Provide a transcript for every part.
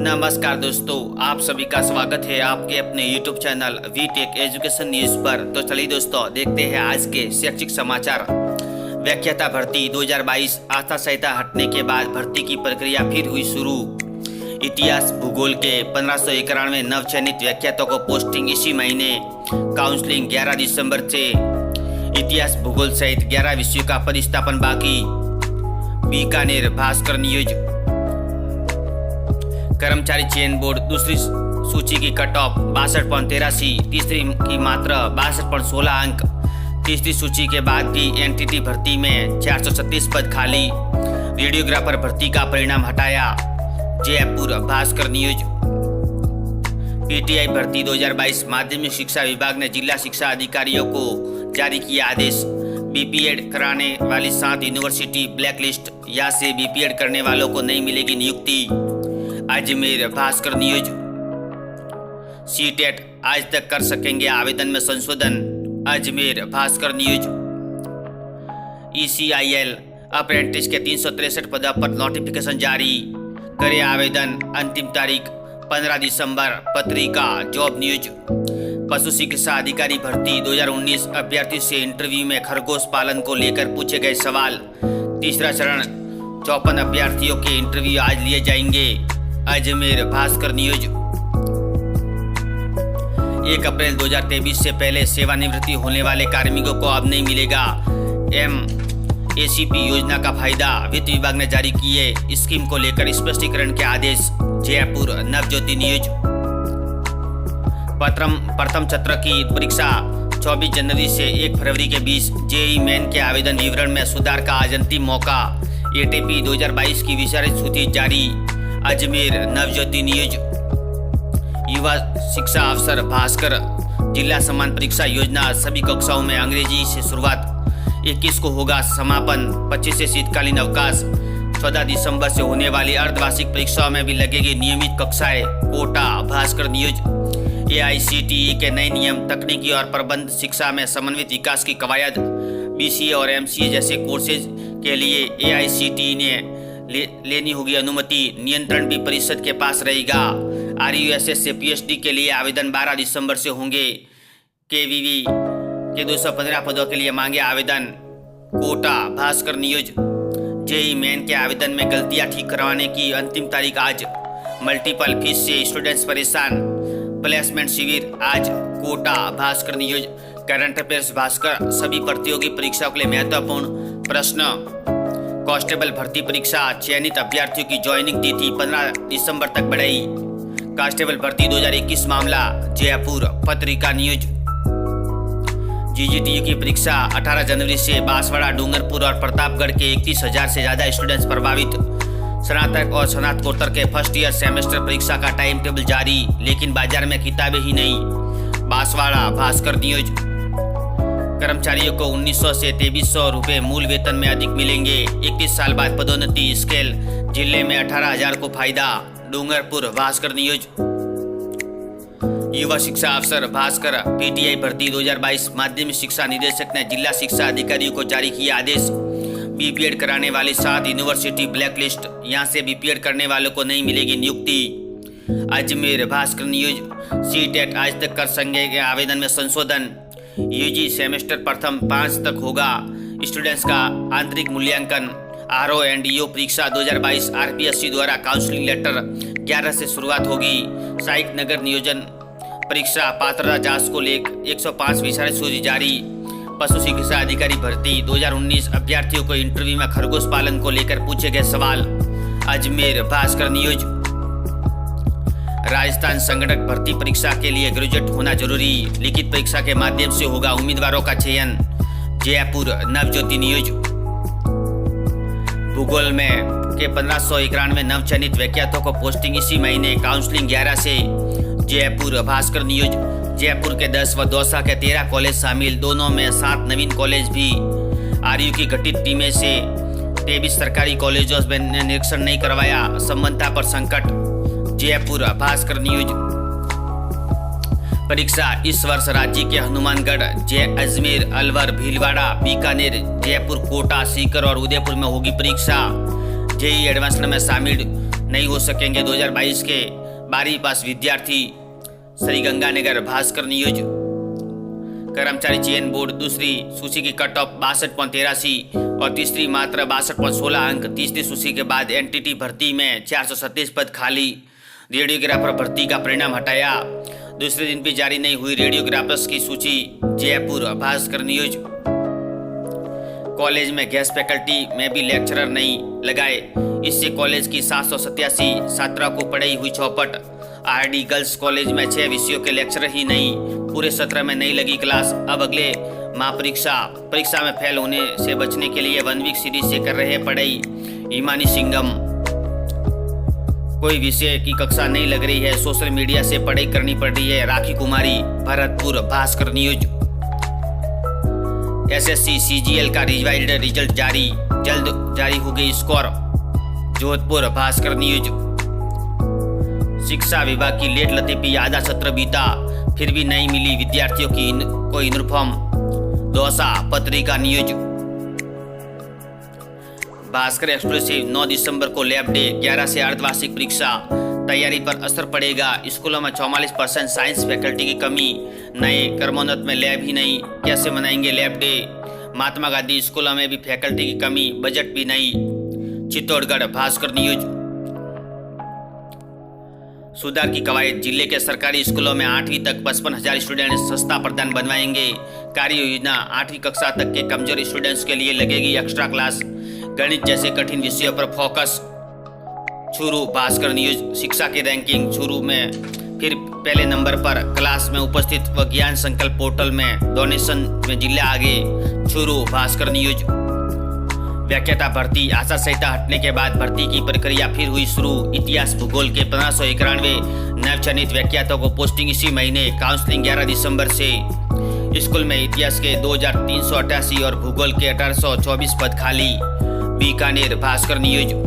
नमस्कार दोस्तों, आप सभी का स्वागत है आपके अपने YouTube channel Vtech education news पर। तो चलिए दोस्तों, देखते हैं आज के शैक्षिक समाचार। व्याख्याता भर्ती 2022 आचार संहिता हटने के बाद भर्ती की प्रक्रिया फिर हुई शुरू। इतिहास भूगोल के 1591 नवचयनित व्याख्यातों को पोस्टिंग इसी महीने, काउंसलिंग 11 दिसंबर से। इतिहास भूगोल सहित 11 विषयों का पदस्थापन बाकी। बीकानेर भास्कर न्यूज। कर्मचारी चयन बोर्ड दूसरी सूची की कट ऑफ 62.83, तीसरी की मात्र 62.16 अंक। तीसरी सूची के बाद भी एनटीटी भर्ती में 436 पद खाली। रेडियोग्राफर भर्ती का परिणाम हटाया। जयपुर भास्कर न्यूज। पीटीआई भर्ती 2022 माध्यमिक शिक्षा विभाग ने जिला शिक्षा अधिकारियों को जारी किया आदेश। बीपीएड कराने वाली 7 यूनिवर्सिटी ब्लैकलिस्ट, यहाँ से बीपीएड करने वालों को नहीं मिलेगी नियुक्ति। अजमेर भास्कर न्यूज। सीटेट आज तक कर सकेंगे आवेदन में संशोधन। Ajmer Bhaskar news. ECIL apprentice के 363 पदों पर नोटिफिकेशन जारी, करे आवेदन, अंतिम तारीख 15 दिसंबर। पत्रिका जॉब न्यूज। पशु चिकित्सा अधिकारी भर्ती 2019 अभ्यर्थियों से इंटरव्यू में खरगोश पालन को लेकर पूछे गए सवाल। तीसरा चरण 54 अभ्यर्थियों के इंटरव्यू आज लिए जाएंगे। अजमेर भास्कर न्यूज। 1 अप्रैल 2023 से पहले सेवानिवृत्ति होने वाले कार्मिकों को अब नहीं मिलेगा एमएसीपी योजना का फायदा, वित्त विभाग ने जारी किए स्कीम को लेकर स्पष्टीकरण के आदेश। जयपुर नवज्योति न्यूज। प्रथम सत्र की परीक्षा 24 जनवरी से 1 फरवरी के बीच। जेईई मेन के आवेदन विवरण में सुधार का आज अंतिम मौका। एटीपी 2022 की विचारित सूची जारी। अजमेर नवज्योति न्यूज। युवा शिक्षा अफसर भास्कर। जिला समान परीक्षा योजना सभी कक्षाओं में अंग्रेजी से शुरुआत। 21 को होगा समापन। 25 से शीतकालीन अवकाश। 14 दिसंबर से होने वाली अर्धवार्षिक परीक्षाओं में भी लगेगी नियमित कक्षाएं। कोटा भास्कर न्यूज। एआईसीटीई के नए नियम, तकनीकी और प्रबंध शिक्षा में समन्वित विकास की कवायद। बीसीए और एमसीए जैसे कोर्सेज के लिए एआईसीटीई ने लेनी होगी अनुमति। नियंत्रण भी परिषद के पास रहेगा। आरयूएसएस से पीएचडी के लिए आवेदन 12 दिसंबर से होंगे। केवीवी के 215 पदों के लिए मांगे आवेदन। Kota Bhaskar news. JEE main के आवेदन में गलतियां ठीक करवाने की अंतिम तारीख आज। मल्टीपल फीस से स्टूडेंट्स परेशान, प्लेसमेंट शिविर आज। Kota Bhaskar news. Current affairs Bhaskar. सभी प्रतियोगी परीक्षाओं के लिए महत्वपूर्ण प्रश्न। कांस्टेबल भर्ती परीक्षा चयनित अभ्यर्थियों की ज्वाइनिंग तिथि 15 दिसंबर तक बढ़ाई। कांस्टेबल भर्ती 2021 मामला। जयपुर पत्रिका न्यूज। जीजीटीयू की परीक्षा 18 जनवरी से। बांसवाड़ा, डूंगरपुर और प्रतापगढ़ के 31,000 से ज्यादा स्टूडेंट्स प्रभावित। स्नातक और स्नातकोत्तर के फर्स्ट ईयर सेमेस्टर परीक्षा का टाइम टेबल जारी, लेकिन बाजार में किताबें ही नहीं। बांसवाड़ा भास्कर न्यूज। कर्मचारियों को 1900 से 2300 रुपये मूल वेतन में अधिक मिलेंगे। 21 साल बाद पदोन्नति स्केल। जिले में 18,000 को फायदा। डूंगरपुर भास्कर न्यूज। युवा शिक्षा अफसर भास्कर। पीटीआई भर्ती 2022 माध्यमिक शिक्षा निदेशक ने जिला शिक्षा अधिकारियों को जारी किया आदेश। बीपीएड कराने वाली 7 यूनिवर्सिटी ब्लैकलिस्ट, यहाँ से बीपीएड करने वालों को नहीं मिलेगी नियुक्ति। अजमेर भास्कर न्यूज। सीटेट आज तक कर सकेंगे आवेदन में संशोधन। यूजी सेमेस्टर प्रथम 5 तक होगा स्टूडेंट्स का आंतरिक मूल्यांकन। आरओ एंड ईओ परीक्षा 2022 आरपीएससी द्वारा काउंसलिंग लेटर 11 से शुरुआत होगी। सहायक नगर नियोजन परीक्षा पात्रता जांच को लेकर 105 विचारित सूची जारी। पशु चिकित्सा अधिकारी भर्ती 2019 अभ्यर्थियों को इंटरव्यू में खरगोश पालन को लेकर पूछे गए सवाल। अजमेर भास्कर न्यूज। राजस्थान संगठक भर्ती परीक्षा के लिए ग्रेजुएट होना जरूरी, लिखित परीक्षा के माध्यम से होगा उम्मीदवारों का चयन। जयपुर नवज्योति न्यूज। भूगोल में के 1591 नवचयनित व्याख्यातों को पोस्टिंग इसी महीने, काउंसलिंग 11 से। जयपुर भास्कर न्यूज। जयपुर के 10 व दौसा के 13 कॉलेज शामिल, दोनों में 7 नवीन कॉलेज भी। आरयू की गठित टीमें से 23 सरकारी कॉलेजों में निरीक्षण नहीं करवाया, संबंधता पर संकट। जयपुर भास्कर न्यूज। परीक्षा इस वर्ष राज्य के हनुमानगढ़, अजमेर, अलवर, भीलवाड़ा, बीकानेर, जयपुर, कोटा, सीकर और उदयपुर में होगी परीक्षा। जेईई एडवांस्ड में शामिल नहीं हो सकेंगे 2022 के 12वीं पास विद्यार्थी। श्रीगंगानगर भास्कर न्यूज। कर्मचारी चयन बोर्ड दूसरी सूची की कट ऑफ 62.83 और तीसरी मात्र 62.16 अंक। तीसरी सूची के बाद एनटीटी भर्ती में 437 पद खाली। रेडियोग्राफर भर्ती का परिणाम हटाया। दूसरे दिन भी जारी नहीं हुई रेडियोग्राफर्स की सूची। जयपुर भास्कर न्यूज। कॉलेज में गेस्ट फैकल्टी में भी लेक्चरर नहीं लगाए, इससे कॉलेज की 787 छात्रा को पड़ी हुई चौपट। आरडी गर्ल्स कॉलेज में 6 विषयों के लेक्चरर ही नहीं, पूरे सत्र में नहीं लगी क्लास। अब अगले माह परीक्षा में फेल होने से बचने के लिए 1 वीक सीरीज से कर रहे पढ़ाई हिमानी सिंगम। कोई विषय की कक्षा नहीं लग रही है, सोशल मीडिया से पढ़ाई करनी पड़ रही है। Rakhi Kumari. Bharatpur Bhaskar news. SSC CGL का रिवाइज्ड रिजल्ट जारी, जल्द जारी होगी स्कोर। जोधपुर भास्कर न्यूज। शिक्षा विभाग की लेट लतीफी, आधा सत्र बीता फिर भी नहीं मिली विद्यार्थियों की कोई यूनिफॉर्म। दौसा पत्रिका न्यूज। भास्कर एक्सक्लूसिव। 9 दिसंबर को लैब डे, 11 से अर्धवार्षिक परीक्षा। तैयारी पर असर पड़ेगा। स्कूलों में 44% साइंस फैकल्टी की कमी। नए कर्मोन्नत में लैब ही नहीं, कैसे मनाएंगे लैब डे। महात्मा गांधी स्कूलों में भी फैकल्टी की कमी, बजट भी नहीं। चित्तौड़गढ़ भास्कर न्यूज। सुधार की कवायद। जिले के सरकारी स्कूलों में 8वीं तक 55,000 स्टूडेंट सस्ता प्रदान बनवाएंगे। कार्य योजना। 8वीं कक्षा तक के कमजोर स्टूडेंट्स के लिए लगेगी एक्स्ट्रा क्लास। गणित जैसे कठिन विषयों पर फोकस। चूरू भास्कर न्यूज। शिक्षा की रैंकिंग। चूरू में फिर पहले नंबर पर, क्लास में उपस्थित व ज्ञान संकल्प पोर्टल में डोनेशन में जिला आगे। चूरू भास्कर न्यूज। व्याख्याता भर्ती। आचार संहिता हटने के बाद भर्ती की प्रक्रिया फिर हुई शुरू। इतिहास भूगोल के 1591 नवचयनित व्याख्यातों को पोस्टिंग इसी महीने। काउंसलिंग 11 दिसंबर से। स्कूल में इतिहास के 2388 और भूगोल के 1824 पद खाली। Bikaner Bhaskar news.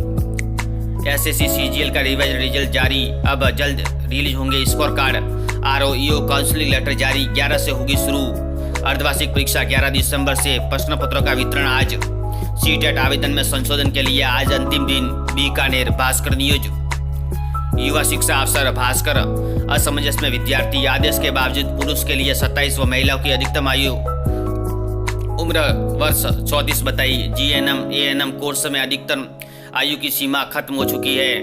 SSC CGL का रिवाइज रिजल्ट जारी, अब जल्द रिलीज होंगे स्कोर कार्ड। आरओईओ काउंसलिंग लेटर जारी, 11 से होगी शुरू। अर्धवार्षिक परीक्षा 11 दिसंबर से। प्रश्न पत्रों का वितरण आज। सीटेट आवेदन में संशोधन के लिए आज अंतिम दिन। बीकानेर भास्कर न्यूज। युवा शिक्षा अफसर भास्कर। असमंजस में विद्यार्थी। आदेश के बावजूद पुरुष के लिए 27 व महिलाओं की अधिकतम आयु उम्र वर्ष 34 बताई। जीएनएम एएनएम कोर्स में अधिकतम आयु की सीमा खत्म हो चुकी है।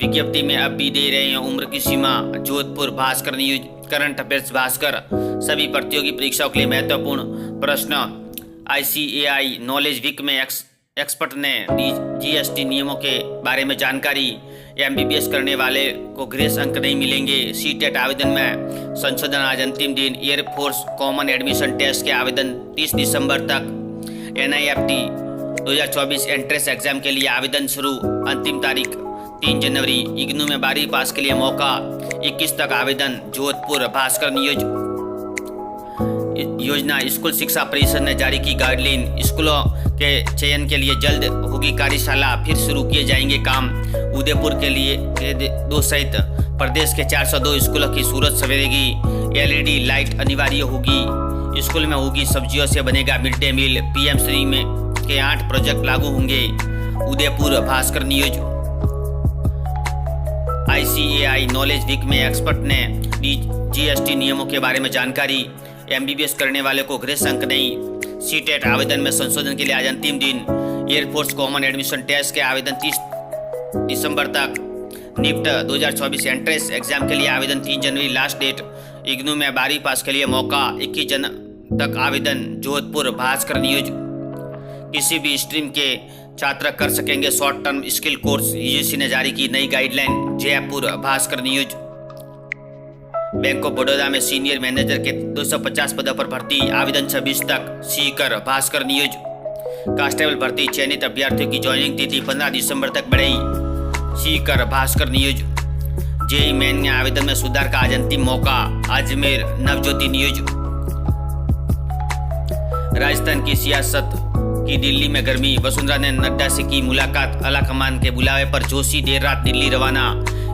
विज्ञप्ति में अब भी दे रहे हैं उम्र की सीमा। Jodhpur Bhaskar news. Current affairs Bhaskar. सभी प्रतियोगी परीक्षाओं के लिए महत्वपूर्ण प्रश्न। आईसीएआई नॉलेज वीक में एक्सपर्ट ने जीएसटी नियमों के बारे में जानकारी। एमबीबीएस करने वाले को ग्रेस अंक नहीं मिलेंगे। सीटेट आवेदन में संशोधन, आज अंतिम दिन। एयरफोर्स कॉमन एडमिशन टेस्ट के आवेदन 30 दिसंबर तक। एनआईएफटी 2024 एंट्रेंस एग्जाम के लिए आवेदन शुरू, अंतिम तारीख 3 जनवरी। इग्नू में 12वीं पास के लिए मौका, 21 तक आवेदन। जोधपुर भास्कर न्यूज। योजना। स्कूल शिक्षा परिषद ने जारी की गाइडलाइन। स्कूलों के चयन के लिए जल्द होगी कार्यशाला, फिर शुरू किए जाएंगे काम। उदयपुर के लिए 2 सहित प्रदेश के 402 स्कूलों की सूरत सवेरेगी। एलईडी लाइट अनिवार्य होगी। स्कूल में होगी सब्जियों से बनेगा mid day meal. PM Shri में के 8 प्रोजेक्ट लागू होंगे। Udaipur Bhaskar news. ICAI knowledge week में एक्सपर्ट ने जीएसटी नियमों के बारे में जानकारी। एमबीबीएस करने वाले को ग्रेस अंक नहीं। सीटेट आवेदन में संशोधन के लिए आज अंतिम दिन। एयरफोर्स कॉमन एडमिशन टेस्ट के आवेदन 30 दिसंबर तक। निफ्ट 2024 एंट्रेंस एग्जाम के लिए आवेदन 3 जनवरी लास्ट डेट। इग्नू में 12वीं पास के लिए मौका, 21 जन तक आवेदन। जोधपुर भास्कर न्यूज। किसी भी स्ट्रीम के छात्र कर सकेंगे short term skill course. UGC ने जारी की नई guideline. Jaipur Bhaskar news. Bank of Baroda में सीनियर मैनेजर के 250 पदों पर भर्ती, आवेदन 26 तक। सीकर भास्कर न्यूज। कांस्टेबल भर्ती, चयनित अभ्यर्थियों की ज्वाइनिंग तिथि 15 दिसंबर तक बढ़ेगी। Sikar Bhaskar news. JEE main में आवेदन में सुधार का आज अंतिम मौका। अजमेर नवज्योति न्यूज। राजस्थान की सियासत की दिल्ली में गर्मी, वसुंधरा ने नड्डा से की मुलाकात। आलाकमान के बुलावे पर जोशी देर रात दिल्ली रवाना।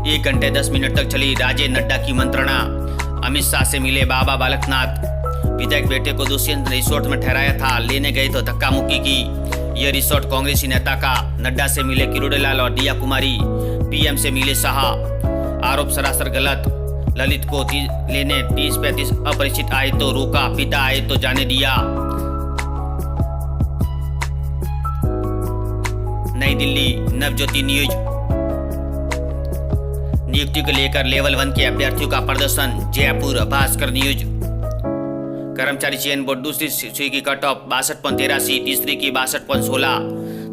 1 घंटे 10 मिनट तक चली राजे नड्डा की मंत्रणा। अमित शाह से मिले बाबा बालकनाथ। विधायक बेटे को दुष्यंत रिसोर्ट में ठहराया था, लेने गए तो धक्का मुक्की की। यह रिसोर्ट कांग्रेसी नेता का। नड्डा से मिले किरोड़ीलाल और दिया कुमारी। पीएम से मिले शाह, आरोप सरासर गलत। ललित को लेने 30-35 अपरिचित आए तो रोका, पिता आए तो जाने दिया। नई दिल्ली नवज्योति न्यूज। नियुक्ति को लेकर लेवल 1 के अभ्यर्थियों का प्रदर्शन। जयपुर भास्कर न्यूज। कर्मचारी चयन बोर्ड दूसरी सूची की कट ऑफ 62.83, तीसरी की 62.16।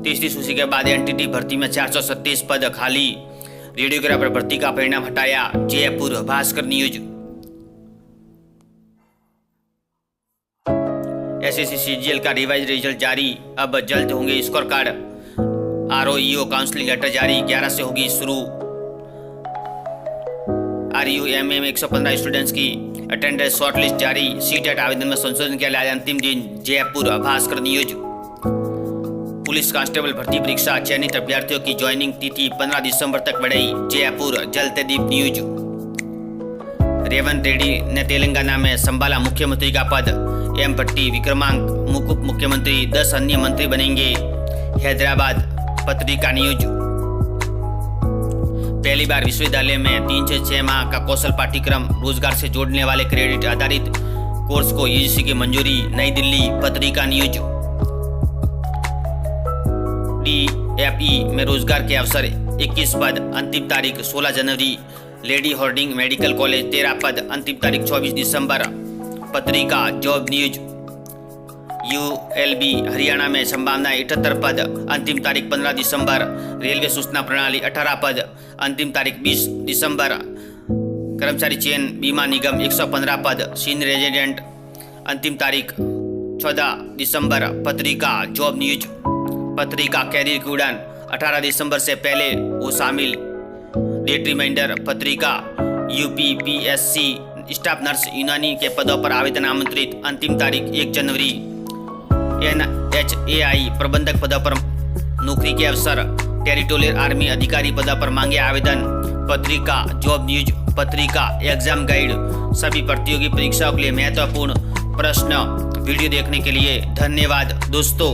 तीसरी सूची के बाद एनटीटी भर्ती में 437 पद खाली। रेडियोग्राफर भर्ती का परिणाम हटाया। Jaipur Bhaskar news. SSC CGL का रिवाइज रिजल्ट जारी, अब जल्द होंगे स्कोर कार्ड। आरओईओ काउंसलिंग लेटर जारी, 11 से होगी शुरू। आरयूएमए में 115 स्टूडेंट्स की अटेंडेंस शॉर्टलिस्ट जारी। सीटेट आवेदन में संशोधन के लिए आज अंतिम दिन। Jaipur Bhaskar news. Police constable भर्ती परीक्षा, चयनित अभ्यर्थियों की ज्वाइनिंग तिथि 15 दिसंबर तक बढ़ाई। जयपुर जलतेदीप न्यूज। रेवंत रेड्डी ने तेलंगाना में संभाला मुख्यमंत्री का पद। एम भट्टी विक्रमांक उप मुख्यमंत्री, 10 अन्य मंत्री बनेंगे। हैदराबाद पत्रिका न्यूज। पहली बार विश्वविद्यालय में 3 से 6 माह का कौशल पाठ्यक्रम रोजगार से जोड़ने वाले क्रेडिट आधारित कोर्स को यूजीसी की मंजूरी। नई दिल्ली पत्रिका न्यूज। डीएफई में रोजगार के अवसर 21 पद, अंतिम तारीख 16 जनवरी। लेडी हार्डिंग मेडिकल कॉलेज 13 पद, अंतिम तारीख 24 दिसंबर। पत्रिका जॉब न्यूज। यूएलबी हरियाणा में संभावना 78 पद, अंतिम तारीख 15 दिसंबर। रेलवे सूचना प्रणाली 18 पद, अंतिम तारीख 20 दिसंबर। कर्मचारी चयन बीमा निगम 115 पद, सीनियर रेजिडेंट, अंतिम तारीख 14 दिसंबर। पत्रिका जॉब न्यूज। पत्रिका कैरियर की उड़ान 18 दिसंबर से पहले वो शामिल। Date reminder. Patrika UPPSC staff nurse Unani के पदों पर आवेदन आमंत्रित, अंतिम तारीख 1 जनवरी। NHAI प्रबंधक पदों पर नौकरी के अवसर। टेरिटोरियल आर्मी अधिकारी पदों पर मांगे आवेदन। पत्रिका जॉब न्यूज। पत्रिका एग्जाम गाइड। सभी प्रतियोगी परीक्षाओं के लिए महत्वपूर्ण प्रश्न। वीडियो देखने के लिए धन्यवाद दोस्तों।